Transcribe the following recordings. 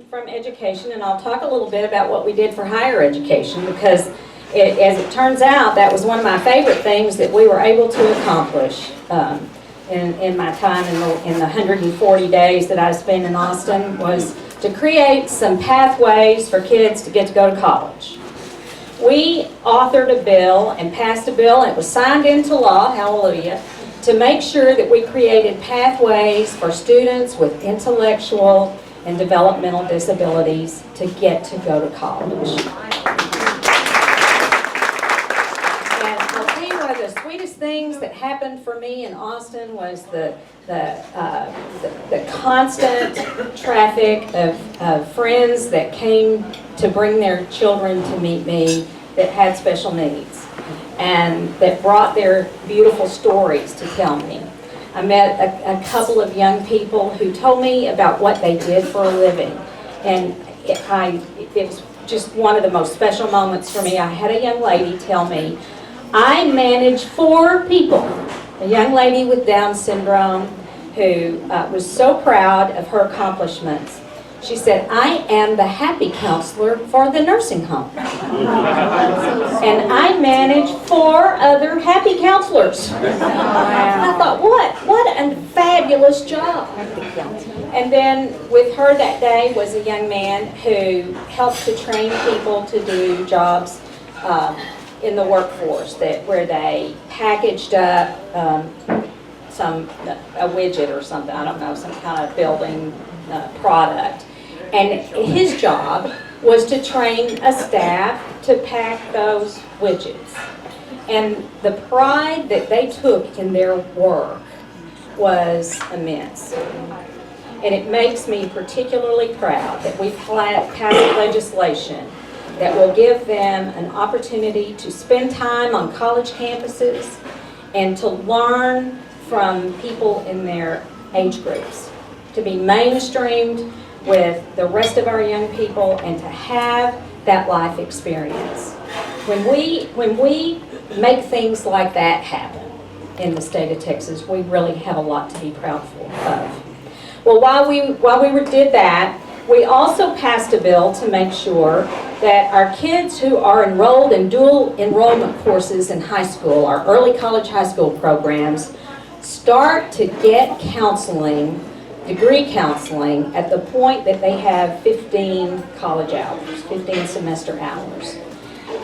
from education, and I'll talk a little bit about what we did for higher education, because as it turns out, that was one of my favorite things that we were able to accomplish in my time in the 140 days that I spent in Austin, was to create some pathways for kids to get to go to college. We authored a bill and passed a bill, and it was signed into law, hallelujah, to make sure that we created pathways for students with intellectual and developmental disabilities to get to go to college. And I'll tell you one of the sweetest things that happened for me in Austin was the constant traffic of friends that came to bring their children to meet me that had special needs, and that brought their beautiful stories to tell me. I met a couple of young people who told me about what they did for a living, and it was just one of the most special moments for me. I had a young lady tell me, I manage 4 people, a young lady with Down syndrome who was so proud of her accomplishments. She said, I am the happy counselor for the nursing home. And I manage 4 other happy counselors. I thought, what a fabulous job. And then with her that day was a young man who helped to train people to do jobs in the workforce, where they packaged up a widget or something, I don't know, some kind of building product. And his job was to train a staff to pack those widgets. And the pride that they took in their work was immense. And it makes me particularly proud that we've passed legislation that will give them an opportunity to spend time on college campuses and to learn from people in their age groups, to be mainstreamed with the rest of our young people, and to have that life experience. When we make things like that happen in the state of Texas, we really have a lot to be proud of. Well, while we did that, we also passed a bill to make sure that our kids who are enrolled in dual enrollment courses in high school, our early college high school programs, start to get counseling, degree counseling, at the point that they have 15 college hours, 15 semester hours.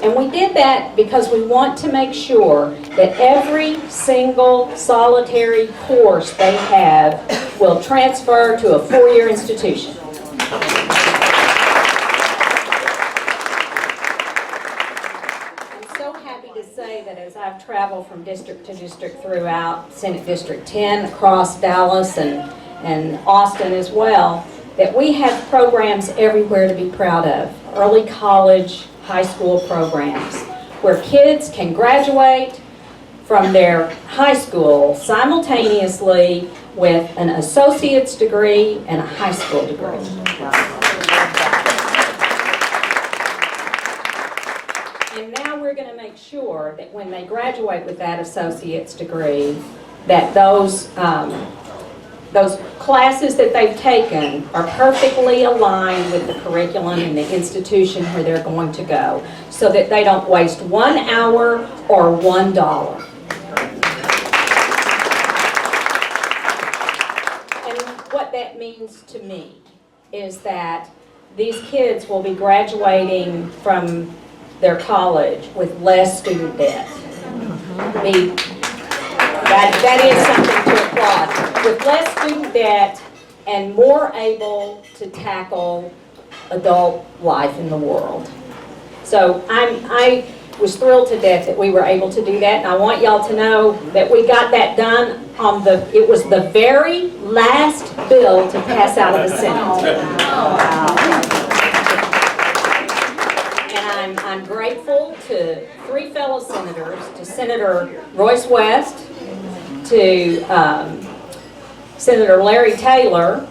And we did that because we want to make sure that every single solitary course they have will transfer to a 4-year institution. I'm so happy to say that as I've traveled from district to district throughout Senate District 10, across Dallas and Austin as well, that we have programs everywhere to be proud of. Early college, high school programs, where kids can graduate from their high school simultaneously with an associate's degree and a high school degree. And now we're going to make sure that when they graduate with that associate's degree, that those classes that they've taken are perfectly aligned with the curriculum and the institution where they're going to go, so that they don't waste 1 hour or $1. And what that means to me is that these kids will be graduating from their college with less student debt. That is something to applaud. With less student debt and more able to tackle adult life in the world. So I was thrilled to death that we were able to do that, and I want y'all to know that we got that done it was the very last bill to pass out of the Senate. And I'm grateful to 3 fellow senators, to Senator Royce West, to Senator Larry Taylor,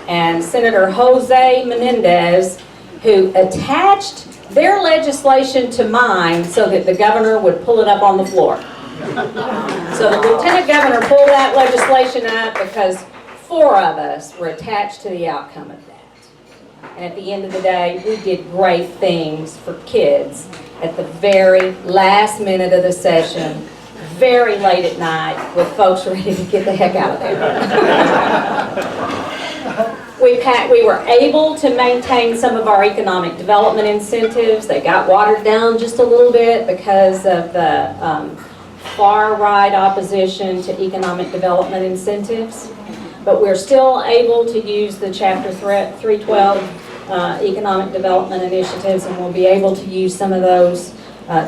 and Senator Jose Menendez, who attached their legislation to mine so that the governor would pull it up on the floor. So the lieutenant governor pulled that legislation up because 4 of us were attached to the outcome of that. And at the end of the day, we did great things for kids at the very last minute of the session, very late at night, with folks ready to get the heck out of there. We were able to maintain some of our economic development incentives. They got watered down just a little bit because of the far-right opposition to economic development incentives. But we're still able to use the Chapter 312 economic development initiatives, and we'll be able to use some of those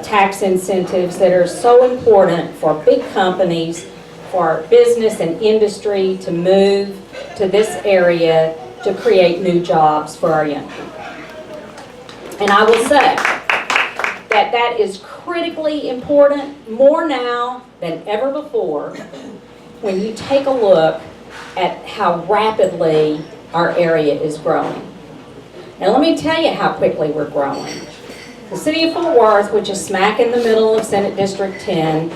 tax incentives that are so important for big companies, for business and industry to move to this area to create new jobs for our young people. And I will say that that is critically important, more now than ever before, when you take a look at how rapidly our area is growing. Now let me tell you how quickly we're growing. The city of Fort Worth, which is smack in the middle of Senate District 10,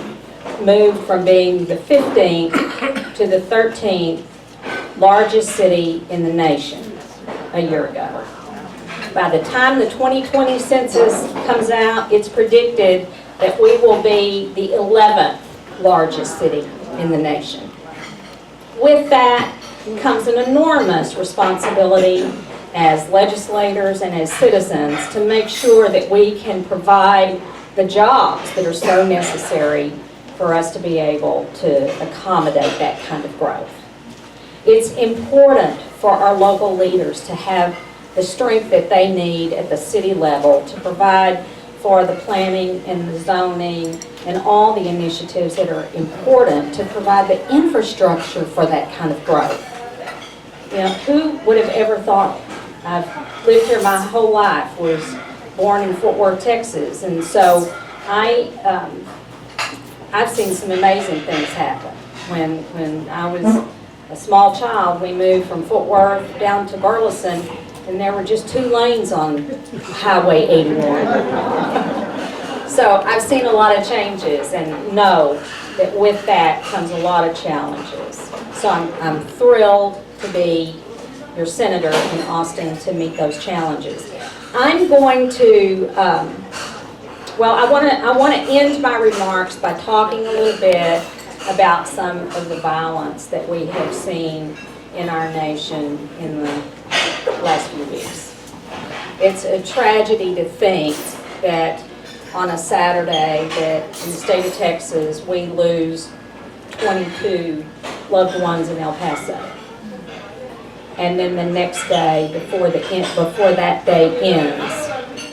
moved from being the 15th to the 13th largest city in the nation a year ago. By the time the 2020 census comes out, it's predicted that we will be the 11th largest city in the nation. With that comes an enormous responsibility as legislators and as citizens to make sure that we can provide the jobs that are so necessary for us to be able to accommodate that kind of growth. It's important for our local leaders to have the strength that they need at the city level to provide for the planning and the zoning and all the initiatives that are important to provide the infrastructure for that kind of growth. You know, who would have ever thought it? I've lived here my whole life, was born in Fort Worth, Texas, and so I've seen some amazing things happen. When I was a small child, we moved from Fort Worth down to Burleson, and there were just 2 lanes on Highway 81. So I've seen a lot of changes and know that with that comes a lot of challenges. So I'm thrilled to be your senator in Austin to meet those challenges. I'm going to, well, I want to end my remarks by talking a little bit about some of the violence that we have seen in our nation in the last few weeks. It's a tragedy to think that on a Saturday that in the state of Texas we lose 22 loved ones in El Paso. And then the next day, before that day ends,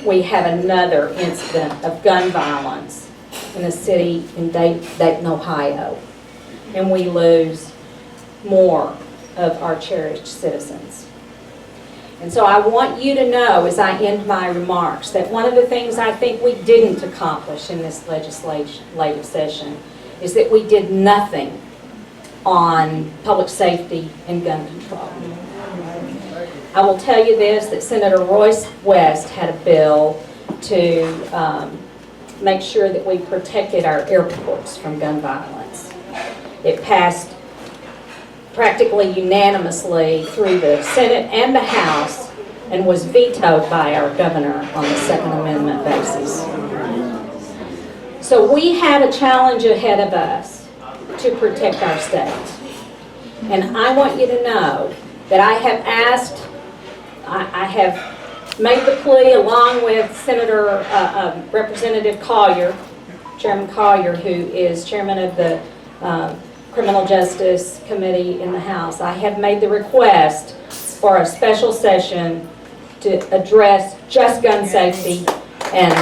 we have another incident of gun violence in a city in Dayton, Ohio. And we lose more of our cherished citizens. And so I want you to know, as I end my remarks, that one of the things I think we didn't accomplish in this legislative session is that we did nothing on public safety and gun control. I will tell you this, that Senator Royce West had a bill to make sure that we protected our airports from gun violence. It passed practically unanimously through the Senate and the House and was vetoed by our governor on the Second Amendment basis. So we had a challenge ahead of us to protect our state. And I want you to know that I have made the plea along with Senator Representative Collier, Chairman Collier, who is chairman of the Criminal Justice Committee in the House. I have made the request for a special session to address just gun safety and